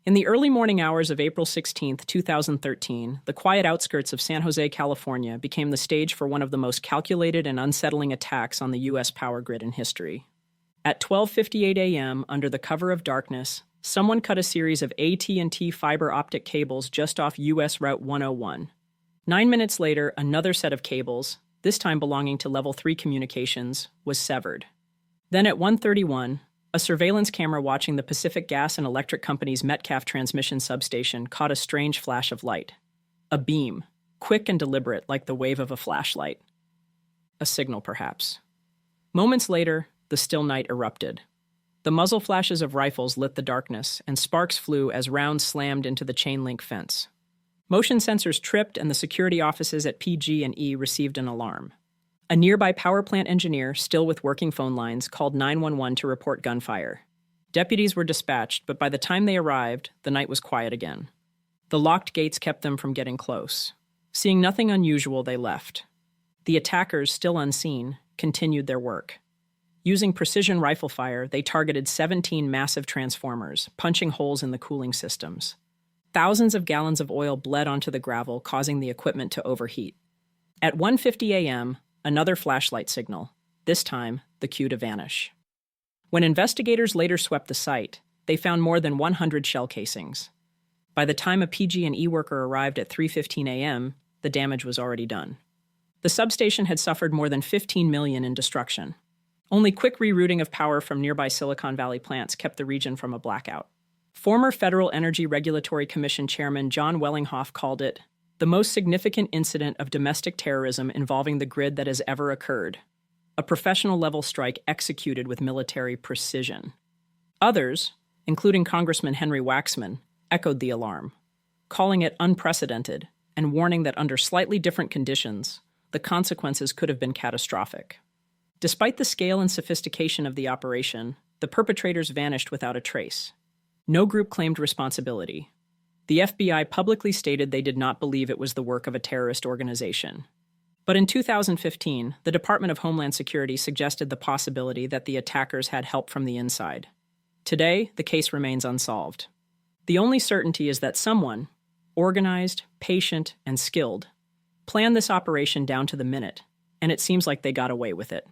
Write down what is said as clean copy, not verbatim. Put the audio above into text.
In the early morning hours of April 16, 2013, the quiet outskirts of San Jose, California became the stage for one of the most calculated and unsettling attacks on the U.S. power grid in history. At 12:58 a.m., under the cover of darkness, someone cut a series of AT&T fiber optic cables just off U.S. Route 101. 9 minutes later, another set of cables, this time belonging to Level 3 communications, was severed. Then at 1:31, a surveillance camera watching the Pacific Gas and Electric Company's Metcalf transmission substation caught a strange flash of light. A beam, quick and deliberate like the wave of a flashlight. A signal, perhaps. Moments later, the still night erupted. The muzzle flashes of rifles lit the darkness, and sparks flew as rounds slammed into the chain-link fence. Motion sensors tripped, and the security offices at PG&E received an alarm. A nearby power plant engineer, still with working phone lines, called 911 to report gunfire. Deputies were dispatched, but by the time they arrived, the night was quiet again. The locked gates kept them from getting close. Seeing nothing unusual, they left. The attackers, still unseen, continued their work. Using precision rifle fire, they targeted 17 massive transformers, punching holes in the cooling systems. Thousands of gallons of oil bled onto the gravel, causing the equipment to overheat. At 1:50 a.m., another flashlight signal, this time the cue to vanish. When investigators later swept the site, they found more than 100 shell casings. By the time a PG&E worker arrived at 3:15 a.m., the damage was already done. The substation had suffered more than $15 million in destruction. Only quick rerouting of power from nearby Silicon Valley plants kept the region from a blackout. Former Federal Energy Regulatory Commission Chairman John Wellinghoff called it the most significant incident of domestic terrorism involving the grid that has ever occurred. A professional-level strike executed with military precision. Others, including Congressman Henry Waxman, echoed the alarm, calling it unprecedented and warning that under slightly different conditions, the consequences could have been catastrophic. Despite the scale and sophistication of the operation, the perpetrators vanished without a trace. No group claimed responsibility. The FBI publicly stated they did not believe it was the work of a terrorist organization. But in 2015, the Department of Homeland Security suggested the possibility that the attackers had help from the inside. Today, the case remains unsolved. The only certainty is that someone, organized, patient, and skilled, planned this operation down to the minute, and it seems like they got away with it.